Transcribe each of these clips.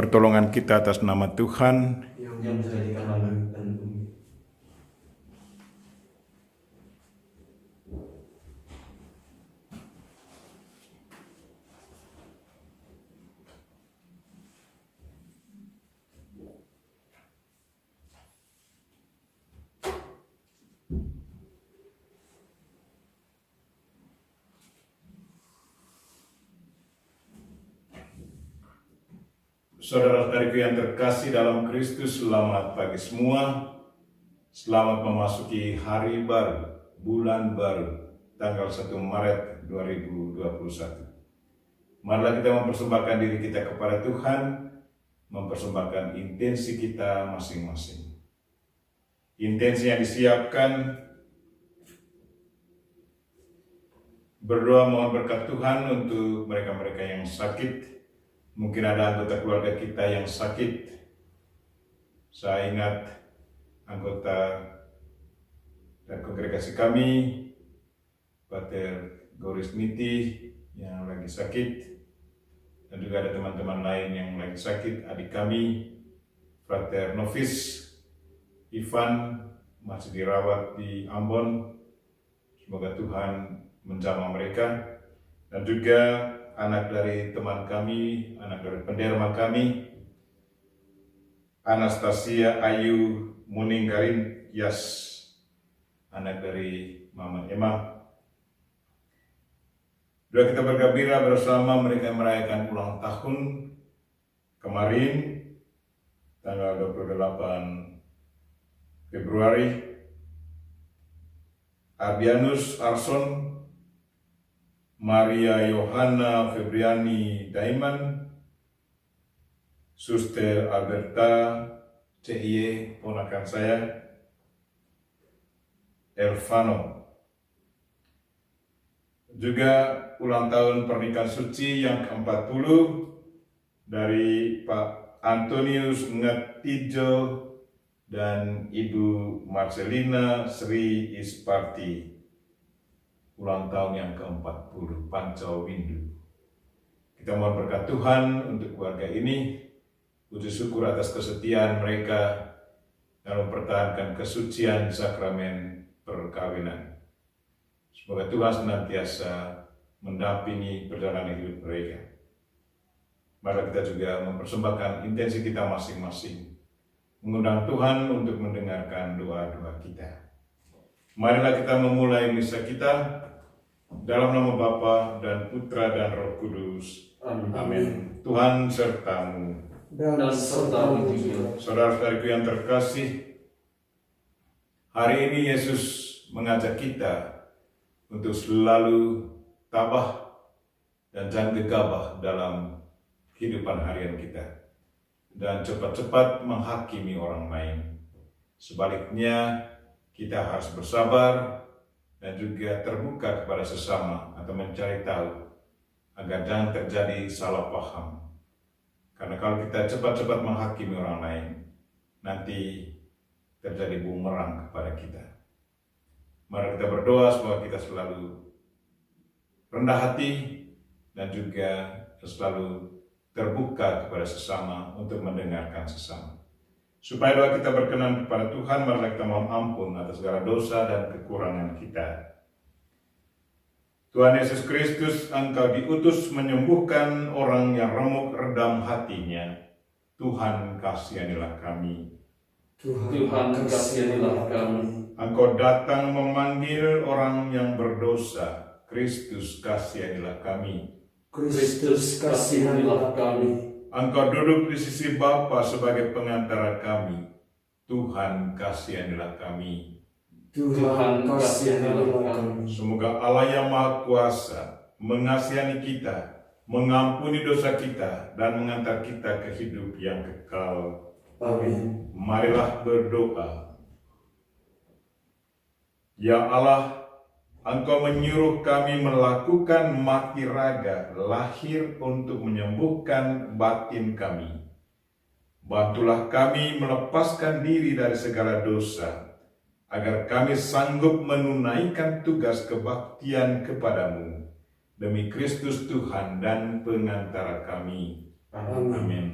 pertolongan kita atas nama Tuhan yang menjadikan langit dan bumi. Saudara-saudariku yang terkasih dalam Kristus, selamat pagi semua. Selamat memasuki hari baru, bulan baru, tanggal 1 Maret 2021. Marilah kita mempersembahkan diri kita kepada Tuhan, mempersembahkan intensi kita masing-masing. Intensi yang disiapkan, berdoa mohon berkat Tuhan untuk mereka-mereka yang sakit. Mungkin ada anggota keluarga kita yang sakit. Saya ingat anggota dan kongregasi kami, Pater Goris Niti yang lagi sakit, dan juga ada teman-teman lain yang lagi sakit. Adik kami, Frater Novis Ivan, masih dirawat di Ambon. Semoga Tuhan menjamah mereka. Dan juga anak dari teman kami, anak dari penderma kami, Anastasia Ayu Muninggarin Yas, anak dari Mama Emma. Juga kita bergembira bersama mereka merayakan ulang tahun kemarin, tanggal 28 Februari. Ardianus Arson, Maria Yohana Febriani Daiman, Suster Alberta C.I.E. ponakan saya, Elvano. Juga ulang tahun pernikahan suci yang ke-40 dari Pak Antonius Ngatijo dan Ibu Marcelina Sri Isparti. Ulang tahun yang ke-40 Pancau Windu. Kita mohon berkat Tuhan untuk keluarga ini, puji syukur atas kesetiaan mereka dalam mempertahankan kesucian sakramen perkawinan. Semoga Tuhan senantiasa mendampingi perjalanan hidup mereka. Mari kita juga mempersembahkan intensi kita masing-masing, mengundang Tuhan untuk mendengarkan doa-doa kita. Marilah kita memulai misa kita dalam nama Bapa dan Putra dan Roh Kudus. Amin. Tuhan sertamu. Dan sertamu juga. Saudara-saudariku yang terkasih, hari ini Yesus mengajak kita untuk selalu tabah dan jangan gegabah dalam kehidupan harian kita, dan cepat-cepat menghakimi orang lain. Sebaliknya, kita harus bersabar dan juga terbuka kepada sesama atau mencari tahu agar jangan terjadi salah paham. Karena kalau kita cepat-cepat menghakimi orang lain, nanti terjadi bumerang kepada kita. Mari kita berdoa semoga kita selalu rendah hati dan juga selalu terbuka kepada sesama untuk mendengarkan sesama. Supaya doa kita berkenan kepada Tuhan, marilah kita mohon ampun atas segala dosa dan kekurangan kita. Tuhan Yesus Kristus, Engkau diutus menyembuhkan orang yang remuk redam hatinya. Tuhan, kasihanilah kami. Tuhan, kasihanilah kami. Engkau datang memanggil orang yang berdosa. Kristus, kasihanilah kami. Kristus, kasihanilah kami. Engkau duduk di sisi Bapa sebagai pengantara kami. Tuhan, kasihanilah kami. Tuhan, kasihanilah kami. Semoga Allah yang Maha Kuasa mengasihani kita, mengampuni dosa kita, dan mengantar kita ke hidup yang kekal. Amin. Marilah berdoa. Ya Allah, Engkau menyuruh kami melakukan mati raga lahir untuk menyembuhkan batin kami. Bantulah kami melepaskan diri dari segala dosa, agar kami sanggup menunaikan tugas kebaktian kepadamu. Demi Kristus Tuhan dan pengantara kami. Amin. Amin.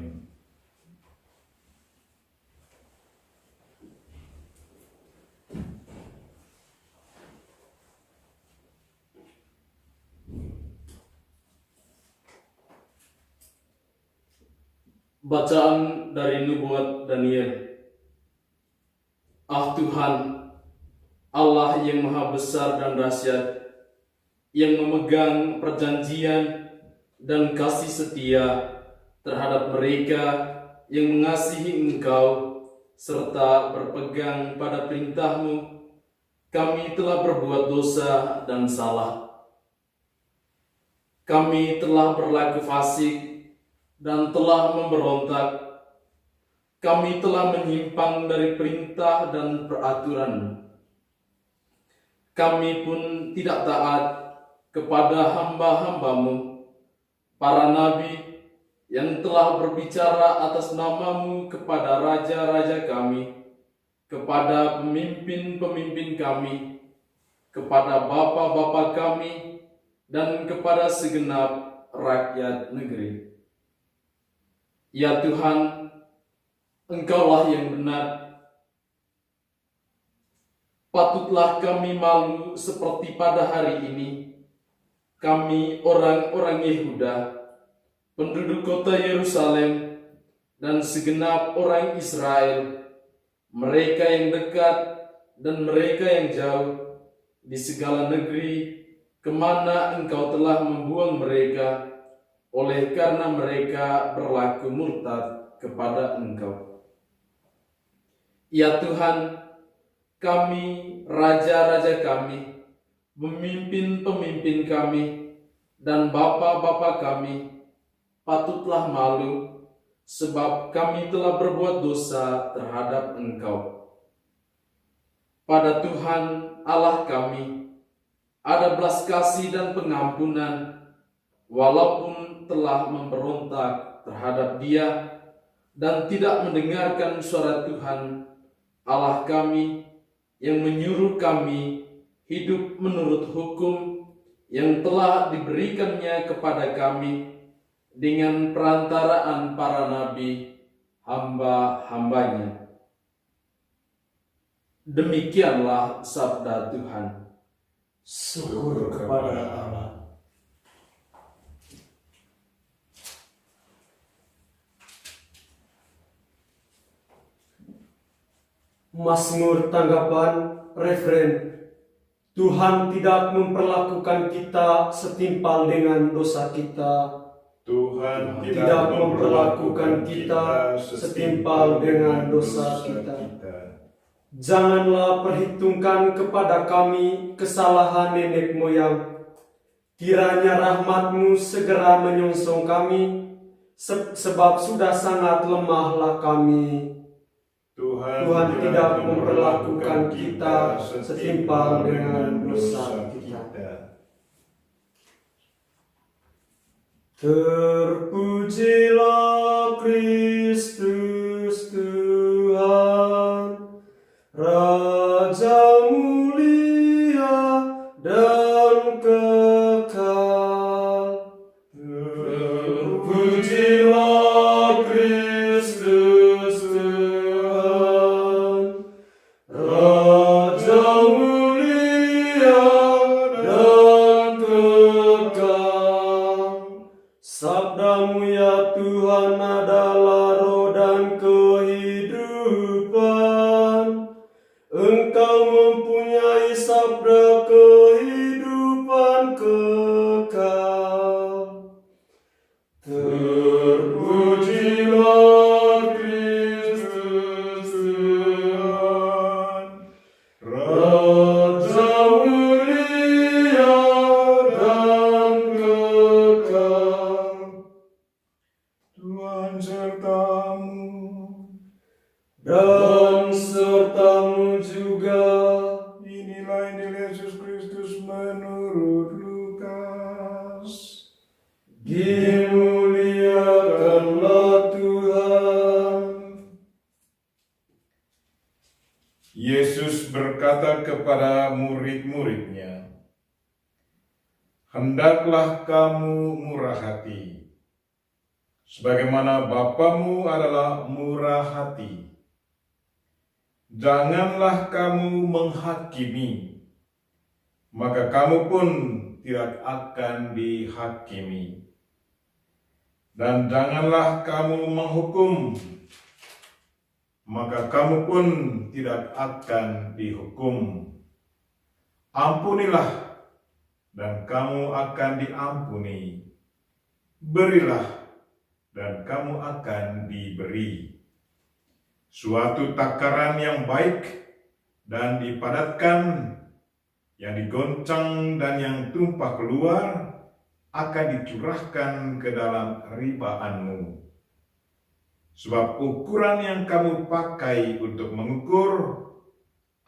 Bacaan dari Nubuat Daniel. Ah Tuhan, Allah yang maha besar dan dahsyat, yang memegang perjanjian dan kasih setia terhadap mereka yang mengasihi Engkau serta berpegang pada perintah-Mu, kami telah berbuat dosa dan salah. Kami telah berlaku fasik dan telah memberontak. Kami telah menyimpang dari perintah dan peraturan. Kami pun tidak taat kepada hamba-hamba-Mu, para nabi yang telah berbicara atas nama-Mu kepada raja-raja kami, kepada pemimpin-pemimpin kami, kepada bapa-bapa kami, dan kepada segenap rakyat negeri. Ya Tuhan, Engkaulah yang benar. Patutlah kami malu seperti pada hari ini, kami orang-orang Yehuda, penduduk kota Yerusalem, dan segenap orang Israel, mereka yang dekat dan mereka yang jauh, di segala negeri kemana Engkau telah membuang mereka, oleh karena mereka berlaku murtad kepada Engkau. Ya Tuhan, kami, raja-raja kami, pemimpin-pemimpin kami, dan bapa-bapa kami, patutlah malu, sebab kami telah berbuat dosa terhadap Engkau. Pada Tuhan Allah kami, ada belas kasih dan pengampunan, walaupun telah memberontak terhadap Dia dan tidak mendengarkan suara Tuhan Allah kami yang menyuruh kami hidup menurut hukum yang telah diberikannya kepada kami dengan perantaraan para nabi, hamba-hambanya. Demikianlah sabda Tuhan. Syukur kepada Allah. Mazmur tanggapan referen. Tuhan tidak memperlakukan kita setimpal dengan dosa kita. Tuhan Tidak memperlakukan kita setimpal dengan dosa kita. Janganlah perhitungkan kepada kami kesalahan nenek moyang. Kiranya rahmat-Mu segera menyongsong kami, sebab sudah sangat lemahlah kami. Tuhan tidak memperlakukan kita setimpal dengan dosa kita. Terpujilah Kristus Tuhan, Raja mulia dan kekal. Terpujilah Kristus Tuhan, Raja mulia dan kekal. Sabda-Mu ya Tuhan adalah roh dan kehidupan. Engkau mempunyai sabda kehidupan kekal. Terpujilah Kristus Tuhan, Raja mulia dan kekal. Tuhan sertamu. Dan serta-Mu juga. Inilah Injil Yesus Kristus menurut Lukas. Dimuliakanlah Tuhan. Yesus berkata kepada murid-muridnya, "Hendaklah kamu murah hati, sebagaimana Bapamu adalah murah hati. Janganlah kamu menghakimi, maka kamu pun tidak akan dihakimi. Dan janganlah kamu menghukum, maka kamu pun tidak akan dihukum. Ampunilah, dan kamu akan diampuni. Berilah, dan kamu akan diberi. Suatu takaran yang baik dan dipadatkan, yang digoncang dan yang tumpah keluar, akan dicurahkan ke dalam ribaanmu. Sebab ukuran yang kamu pakai untuk mengukur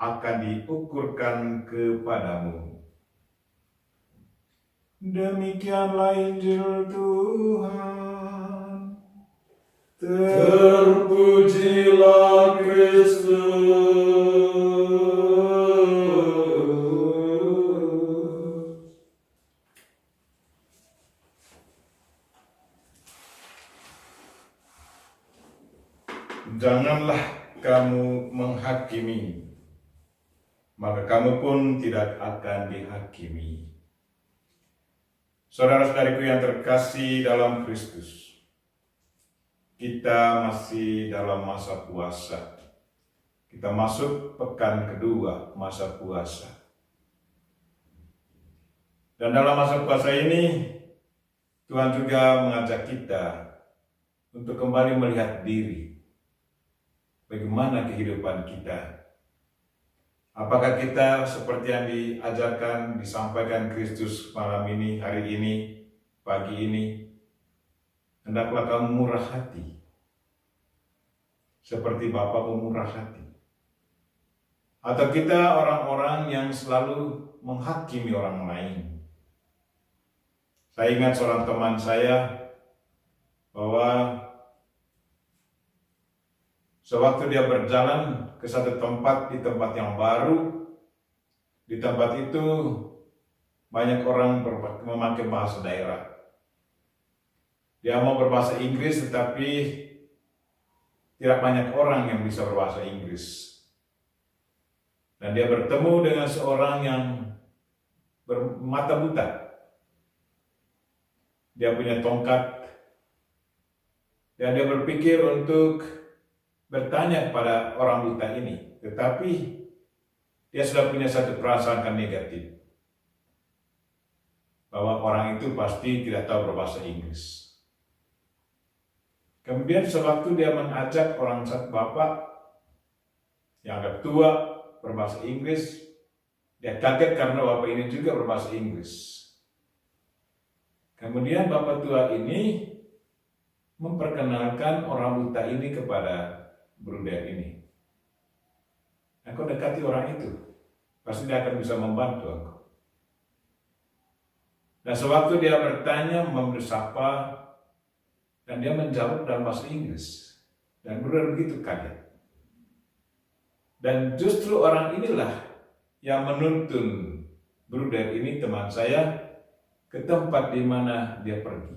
akan diukurkan kepadamu. Demikianlah Injil Tuhan. Terpujilah Kristus. Janganlah kamu menghakimi, maka kamu pun tidak akan dihakimi. Saudara-saudariku yang terkasih dalam Kristus, kita masih dalam masa puasa. Kita masuk pekan kedua masa puasa. Dan dalam masa puasa ini, Tuhan juga mengajak kita untuk kembali melihat diri. Bagaimana kehidupan kita? Apakah kita seperti yang diajarkan, disampaikan Kristus malam ini, hari ini, pagi ini? Hendaklah kamu murah hati, seperti Bapakmu murah hati. Atau kita orang-orang yang selalu menghakimi orang lain. Saya ingat seorang teman saya bahwa sewaktu dia berjalan ke satu tempat, di tempat yang baru, di tempat itu banyak orang memakai bahasa daerah. Dia mau berbahasa Inggris, tetapi tidak banyak orang yang bisa berbahasa Inggris. Dan dia bertemu dengan seorang yang bermata buta. Dia punya tongkat, dan dia berpikir untuk bertanya kepada orang buta ini, tetapi dia sudah punya satu perasaan negatif bahwa orang itu pasti tidak tahu berbahasa Inggris. Kemudian sewaktu dia mengajak orang bapak yang agak tua berbahasa Inggris, dia kaget karena bapak ini juga berbahasa Inggris. Kemudian bapak tua ini memperkenalkan orang buta ini kepada bruder ini. Engkau dekati orang itu, pasti dia akan bisa membantu engkau. Dan sewaktu dia bertanya, memberi sapa, dan dia menjawab dalam bahasa Inggris, dan bruder begitu kaget. Dan justru orang inilah yang menuntun bruder ini, teman saya, ke tempat di mana dia pergi.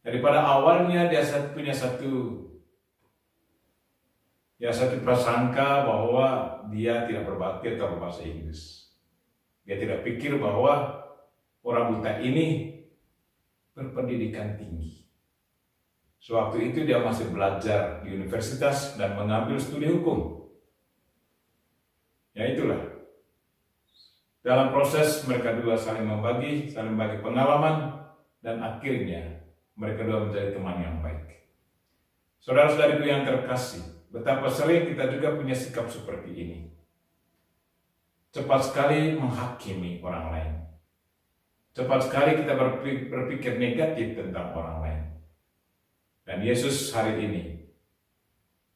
Daripada awalnya dia punya satu prasangka bahwa dia tidak berbakti atau berbahasa Inggris. Dia tidak pikir bahwa orang buta ini berpendidikan tinggi. Sewaktu itu dia masih belajar di universitas dan mengambil studi hukum. Ya itulah. Dalam proses mereka dua saling membagi pengalaman, dan akhirnya mereka dua menjadi teman yang baik. Saudara-saudariku yang terkasih, betapa sering kita juga punya sikap seperti ini. Cepat sekali menghakimi orang lain. Cepat sekali kita berpikir negatif tentang orang lain. Dan Yesus hari ini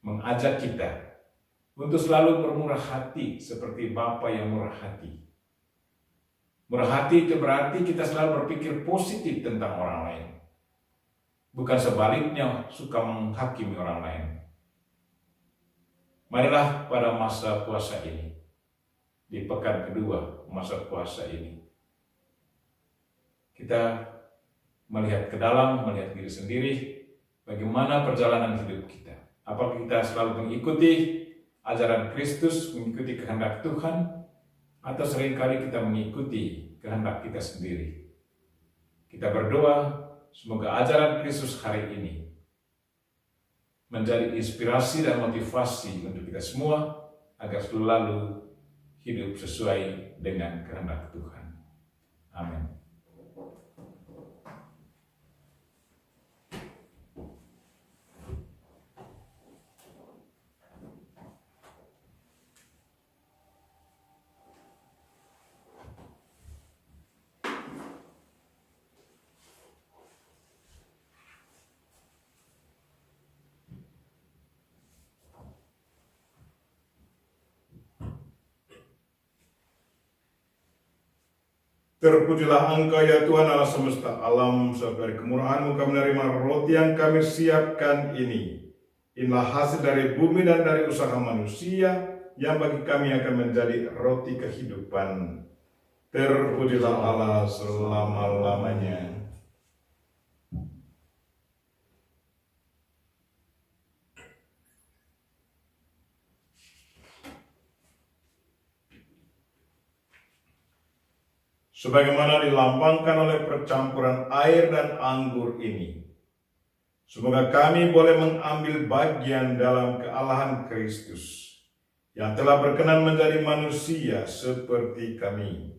mengajak kita untuk selalu bermurah hati seperti Bapa yang murah hati. Murah hati itu berarti kita selalu berpikir positif tentang orang lain. Bukan sebaliknya suka menghakimi orang lain. Marilah pada masa puasa ini, di pekan kedua masa puasa ini, kita melihat ke dalam, melihat diri sendiri, bagaimana perjalanan hidup kita. Apakah kita selalu mengikuti ajaran Kristus, mengikuti kehendak Tuhan, atau seringkali kita mengikuti kehendak kita sendiri. Kita berdoa semoga ajaran Kristus hari ini menjadi inspirasi dan motivasi untuk kita semua agar selalu hidup sesuai dengan kehendak Tuhan. Amin. Terpujilah Engkau ya Tuhan Allah semesta alam, sebab dari kemurahan-Mu kami menerima roti yang kami siapkan ini. Inilah hasil dari bumi dan dari usaha manusia, yang bagi kami akan menjadi roti kehidupan. Terpujilah Allah selama-lamanya. Sebagaimana dilambangkan oleh percampuran air dan anggur ini, semoga kami boleh mengambil bagian dalam kealahan Kristus, yang telah berkenan menjadi manusia seperti kami.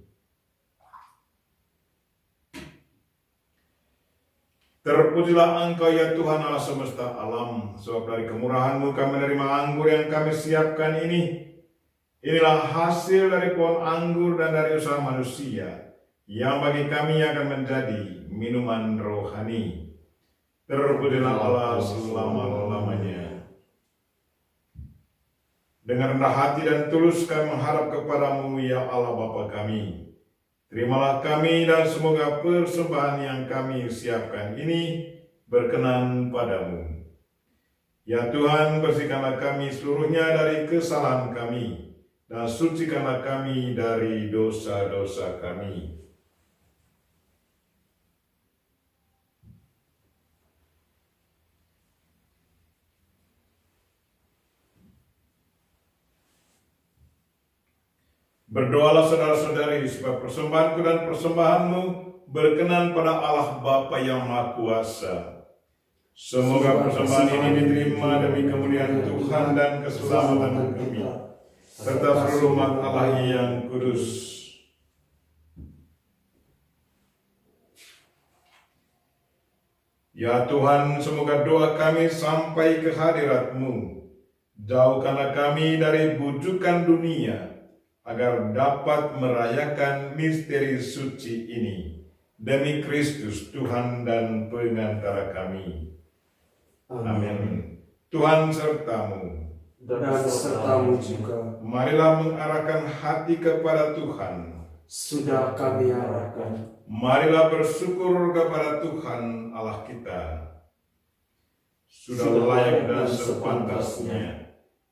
Terpujilah Engkau ya Tuhan Allah semesta alam, sebab dari kemurahan-Mu kami menerima anggur yang kami siapkan ini. Inilah hasil dari pohon anggur dan dari usaha manusia, yang bagi kami akan menjadi minuman rohani. Terpujilah Allah selama-lamanya. Dengan rendah hati dan tulus kami mengharap kepadamu ya Allah Bapa kami. Terimalah kami dan semoga persembahan yang kami siapkan ini berkenan padamu. Ya Tuhan, bersihkanlah kami seluruhnya dari kesalahan kami, dan sucikanlah kami dari dosa-dosa kami. Berdoalah saudara-saudari, supaya persembahanku dan persembahanmu berkenan pada Allah Bapa yang Maha Kuasa. Semoga persembahan ini diterima demi kemuliaan Tuhan dan keselamatan kami, serta seluruh umat Allah yang kudus. Ya Tuhan, semoga doa kami sampai ke hadirat-Mu. Jauhkanlah kami dari bujukan dunia, agar dapat merayakan misteri suci ini demi Kristus Tuhan dan pengantara kami. Amin. Tuhan sertamu dan sertamu juga. Marilah mengarahkan hati kepada Tuhan. Sudah kami arahkan. Marilah bersyukur kepada Tuhan Allah kita. Sudah layak dan sepantasnya.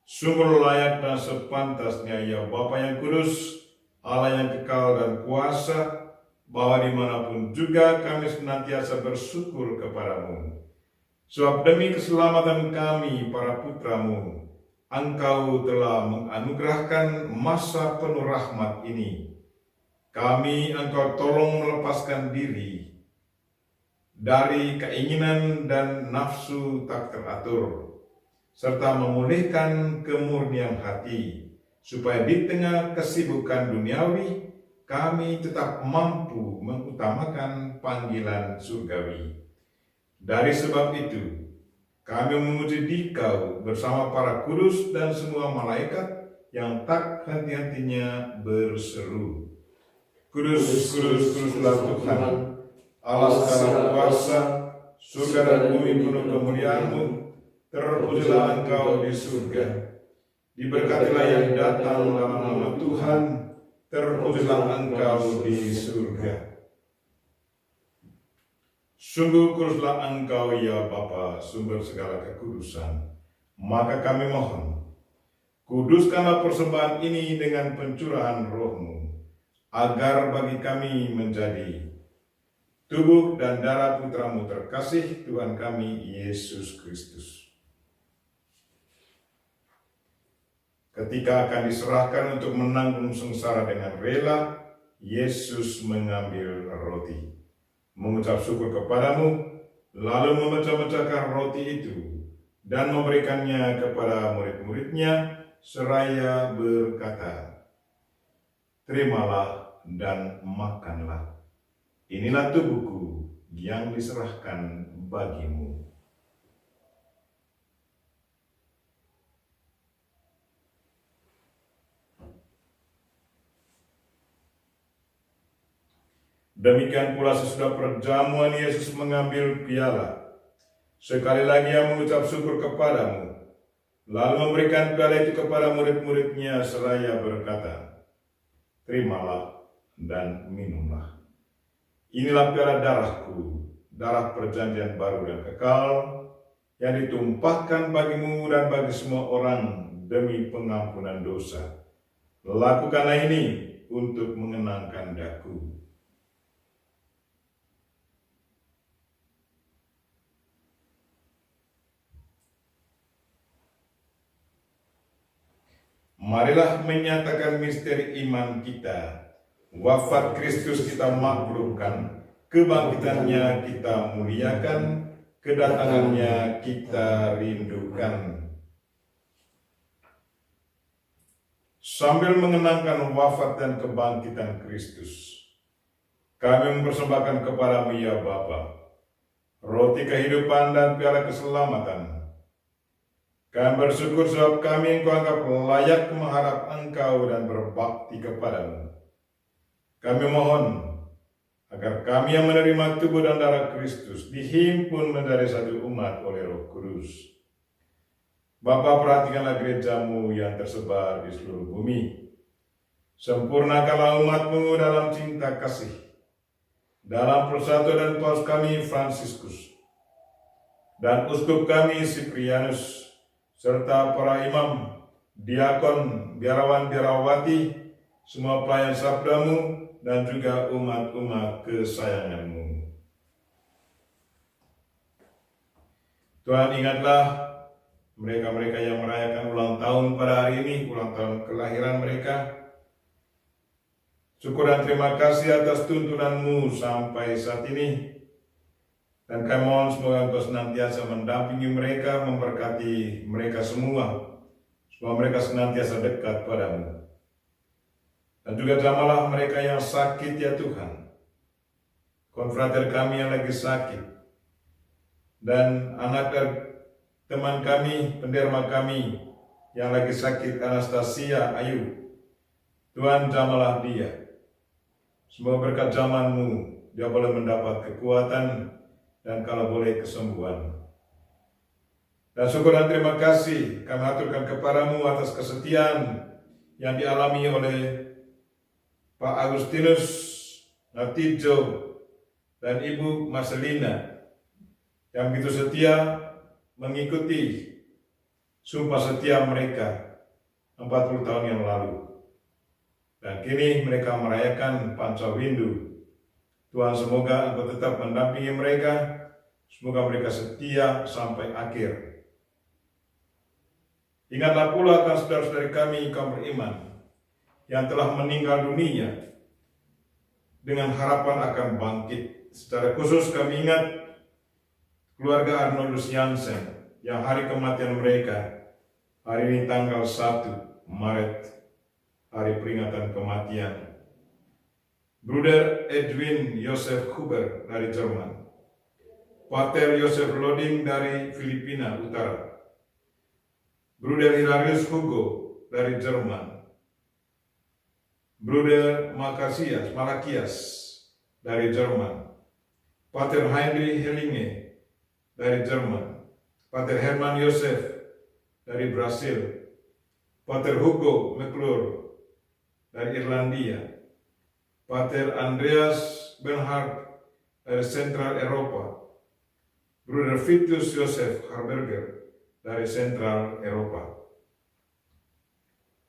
Sungguh layak dan sepantasnya ya Bapa yang kudus, Allah yang kekal dan kuasa, bahwa dimanapun juga kami senantiasa bersyukur kepadamu. Sebab demi keselamatan kami para putra-Mu, Engkau telah menganugerahkan masa penuh rahmat ini. Kami Engkau tolong melepaskan diri dari keinginan dan nafsu tak teratur, serta memulihkan kemurnian hati, supaya di tengah kesibukan duniawi, kami tetap mampu mengutamakan panggilan surgawi. Dari sebab itu, kami memuji Dikau bersama para kudus dan semua malaikat yang tak henti-hentinya berseru. Kudus, kudus, kuduslah Tuhan, Allah segala kuasa, surga dan bumi penuh kemuliaan-Mu. Terpujilah Engkau di surga. Diberkatilah yang datang dalam nama Tuhan. Terpujilah Engkau di surga. Sungguh kuduslah Engkau ya Bapa, sumber segala kekudusan. Maka kami mohon, kuduskanlah persembahan ini dengan pencurahan Roh-Mu, agar bagi kami menjadi tubuh dan darah Putra-Mu terkasih, Tuhan kami Yesus Kristus. Ketika akan diserahkan untuk menanggung sengsara dengan rela, Yesus mengambil roti, mengucap syukur kepadamu, lalu memecah-mecahkan roti itu dan memberikannya kepada murid-muridnya seraya berkata, "Terimalah dan makanlah. Inilah tubuhku yang diserahkan bagimu." Demikian pula sesudah perjamuan Yesus mengambil piala. Sekali lagi Ia mengucap syukur kepadamu, lalu memberikan piala itu kepada murid-muridnya seraya berkata, "Terimalah dan minumlah. Inilah piala darahku, darah perjanjian baru dan kekal, yang ditumpahkan bagimu dan bagi semua orang demi pengampunan dosa. Lakukanlah ini untuk mengenangkan daku." Marilah menyatakan misteri iman kita. Wafat Kristus kita maklumkan, kebangkitannya kita muliakan, kedatangannya kita rindukan. Sambil mengenangkan wafat dan kebangkitan Kristus, kami mempersembahkan kepadamu ya Bapa, roti kehidupan dan piala keselamatan. Kami bersyukur sebab kami Engkau anggap layak mengharap Engkau dan berbakti kepadamu. Kami mohon agar kami yang menerima tubuh dan darah Kristus dihimpun menjadi satu umat oleh Roh Kudus. Bapa, perhatikanlah gerejamu yang tersebar di seluruh bumi. Sempurnakanlah umatmu dalam cinta kasih. Dalam persatuan dan Paus kami Fransiskus dan uskup kami Siprianus, serta para imam, diakon, biarawan, biarawati, semua pelayan sabdamu, dan juga umat-umat kesayanganmu. Tuhan, ingatlah mereka-mereka yang merayakan ulang tahun pada hari ini, ulang tahun kelahiran mereka. Syukur dan terima kasih atas tuntunanmu sampai saat ini. Dan kami mohon semoga Engkau senantiasa mendampingi mereka, memberkati mereka semua. Semoga mereka senantiasa dekat padamu. Dan juga jamalah mereka yang sakit ya Tuhan. Konfrater kami yang lagi sakit. Dan anak dan teman kami, penderma kami yang lagi sakit, Anastasia Ayu. Tuhan, jamalah dia. Semoga berkat jamanmu dia boleh mendapat kekuatan dan kalau boleh kesembuhan. Dan syukur dan terima kasih kami aturkan kepadamu atas kesetiaan yang dialami oleh Pak Agustinus Natijo dan Ibu Marcelina yang begitu setia mengikuti sumpah setia mereka 40 tahun yang lalu. Dan kini mereka merayakan Pancawindu. Tuhan, semoga Engkau tetap mendampingi mereka, semoga mereka setia sampai akhir. Ingatlah pula akan saudara-saudari kami kaum beriman yang telah meninggal dunia dengan harapan akan bangkit. Secara khusus kami ingat keluarga Arnoldus Jansen yang hari kematian mereka hari ini tanggal 1 Maret, hari peringatan kematian. Bruder Edwin Joseph Huber dari Jerman, Pater Joseph Loding dari Filipina Utara, Bruder Hilarius Hugo dari Jerman, Bruder Malakias dari Jerman, Pater Heinrich Hellinge dari Jerman, Pater Herman Joseph dari Brasil, Pater Hugo McClure dari Irlandia, Pater Andreas Bernhard dari Central Eropa, Bruder Vitus Joseph Harberger dari Central Eropa.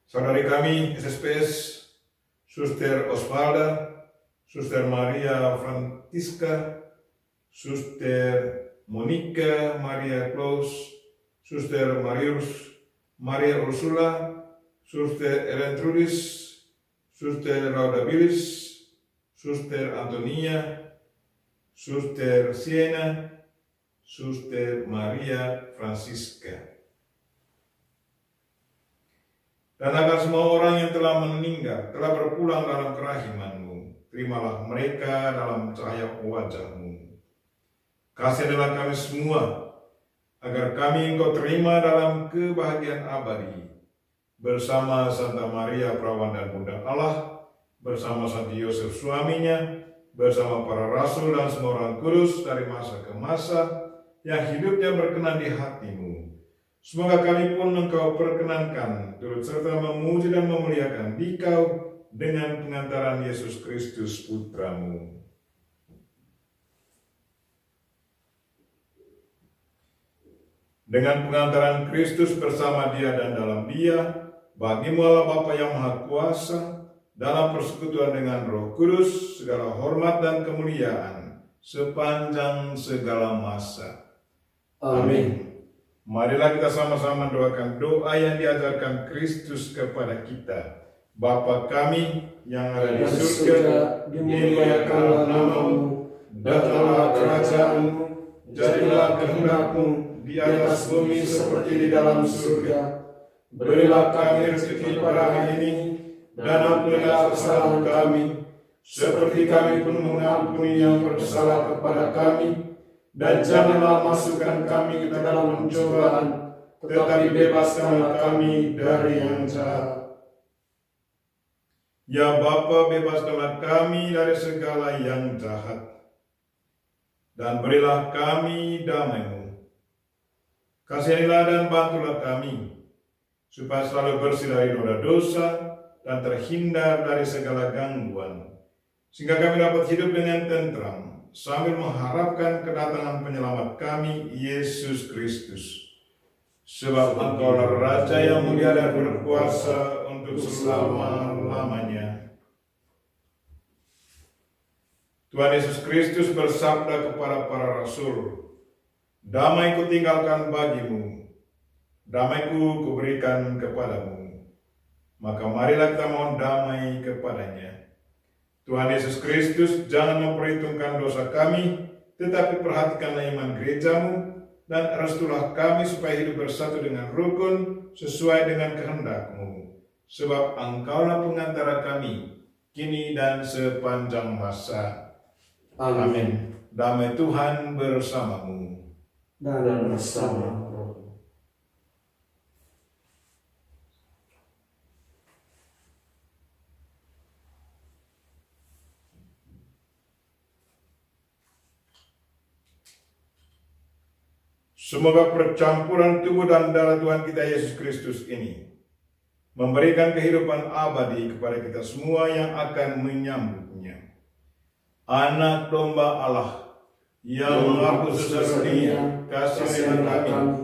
Saudari kami SSPS, Suster Osvalda, Suster Maria Francisca, Suster Monica Maria Klaus, Suster Marius Maria Ursula, Suster Erentrudis, Suster Raudabilis, Suster Antonia, Suster Siena, Suster Maria Francisca, dan akan semua orang yang telah meninggal, telah berpulang dalam kerahiman-Mu. Terimalah mereka dalam cahaya wajah-Mu. Kasihilah kami semua, agar kami Engkau terima dalam kebahagiaan abadi, bersama Santa Maria Perawan dan Bunda Allah, bersama Santo Yosef suaminya, bersama para rasul dan semua orang kudus dari masa ke masa, yang hidupnya berkenan di hati-Mu. Semoga kami pun Engkau perkenankan, turut serta memuji dan memuliakan Dikau dengan pengantaran Yesus Kristus Putra-Mu. Dengan pengantaran Kristus bersama Dia dan dalam Dia, bagi-Mu Allah Bapa yang Maha Kuasa, dalam persekutuan dengan Roh Kudus, segala hormat dan kemuliaan sepanjang segala masa. Amin. Marilah kita sama-sama doakan doa yang diajarkan Kristus kepada kita. Bapa kami yang ada di surga, dimuliakanlah nama-Mu, datanglah kerajaan-Mu, jadilah kehendak-Mu di atas bumi seperti di dalam surga. Berilah kami rezeki pada hari ini, dan ampunilah kesalahan kami, seperti kami pun mengampuni yang bersalah kepada kami. Dan janganlah masukkan kami ke dalam pencobaan, tetapi bebaskanlah kami dari yang jahat. Ya Bapa, bebaskanlah kami dari segala yang jahat, dan berilah kami damai-Mu. Kasihanilah dan bantulah kami, supaya selalu bersih dari noda dosa dan terhindar dari segala gangguan, sehingga kami dapat hidup dengan tentram, sambil mengharapkan kedatangan penyelamat kami, Yesus Kristus. Sebab Engkaulah Raja yang mulia dan berkuasa untuk selama-lamanya. Tuhan Yesus Kristus bersabda kepada para rasul, "Damai kutinggalkan bagimu, damai-Ku kuberikan kepadamu." Maka marilah kita mohon damai kepadanya. Tuhan Yesus Kristus, jangan memperhitungkan dosa kami, tetapi perhatikanlah iman gereja-Mu, dan restulah kami supaya hidup bersatu dengan rukun sesuai dengan kehendak-Mu. Sebab Engkaulah pengantara kami, kini dan sepanjang masa. Amin. Damai Tuhan bersamamu. Dan bersama. Semoga percampuran tubuh dan darah Tuhan kita Yesus Kristus ini memberikan kehidupan abadi kepada kita semua yang akan menyambutnya. Anak domba Allah yang menghapus dosa dunia, kasihanilah kami.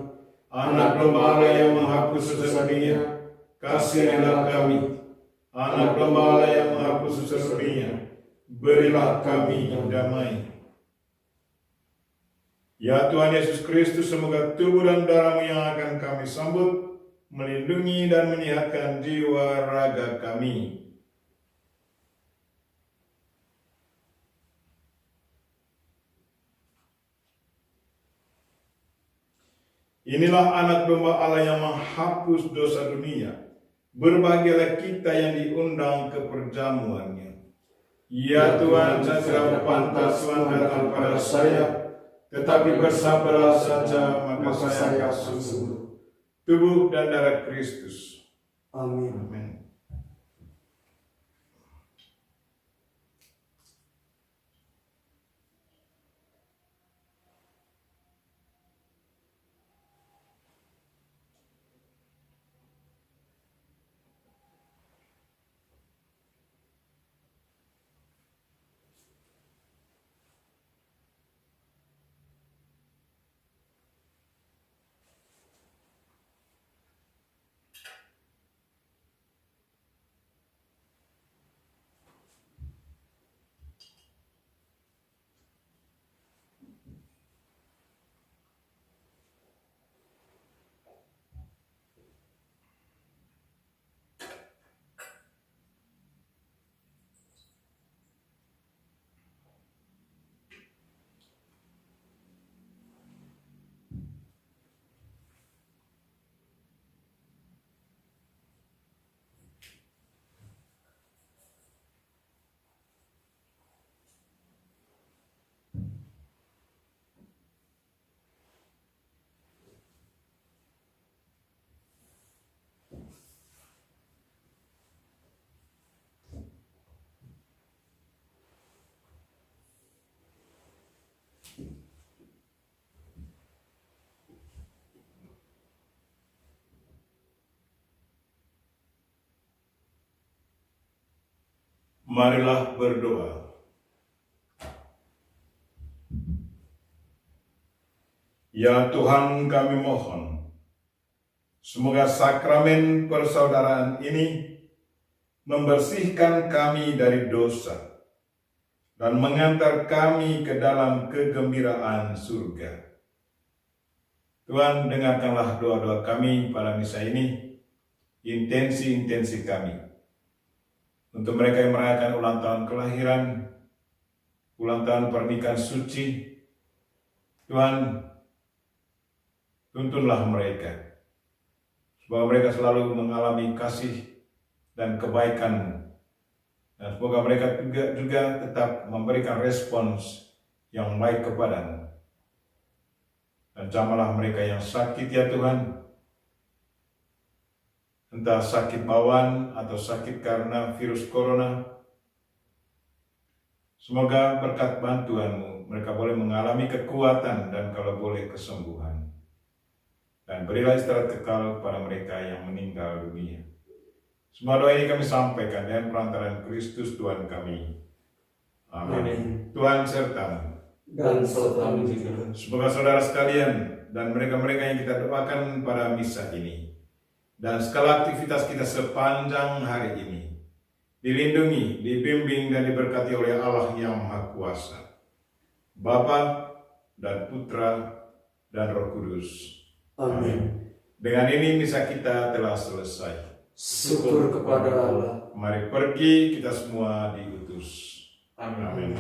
Anak domba Allah yang menghapus dosa dunia, kasihanilah kami. Anak domba Allah yang menghapus dosa dunia, berilah kami damai. Ya Tuhan Yesus Kristus, semoga tubuh dan darah-Mu yang akan kami sambut melindungi dan menyehatkan jiwa raga kami. Inilah anak domba Allah yang menghapus dosa dunia. Berbahagialah kita yang diundang ke perjamuannya. Ya Tuhan, saya tidak pantas Tuhan datang pada saya, tetapi bersabarlah saja, maka saya akan sembuh. Tubuh dan darah Kristus. Amin. Amin. Marilah berdoa. Ya Tuhan, kami mohon, semoga sakramen persaudaraan ini membersihkan kami dari dosa dan mengantar kami ke dalam kegembiraan surga. Tuhan, dengarkanlah doa-doa kami pada misa ini, intensi-intensi kami, untuk mereka yang merayakan ulang tahun kelahiran, ulang tahun pernikahan suci. Tuhan, tuntunlah mereka, supaya mereka selalu mengalami kasih dan kebaikan, dan semoga mereka juga tetap memberikan respons yang baik kepadamu. Dan jamahlah mereka yang sakit ya Tuhan, entah sakit bawaan atau sakit karena virus corona. Semoga berkat bantuan-Mu mereka boleh mengalami kekuatan dan kalau boleh kesembuhan. Dan berilah istirahat kekal kepada mereka yang meninggal dunia. Semua doa ini kami sampaikan dengan perantaraan Kristus Tuhan kami. Amin. Tuhan sertamu. Dan sertamu juga. Semoga saudara sekalian dan mereka-mereka yang kita doakan pada misa ini dan segala aktivitas kita sepanjang hari ini dilindungi, dibimbing dan diberkati oleh Allah yang Maha Kuasa, Bapa dan Putra dan Roh Kudus. Amin. Dengan ini misa kita telah selesai. Syukur kepada Allah. Mari pergi kita semua diutus. Amin. Amin.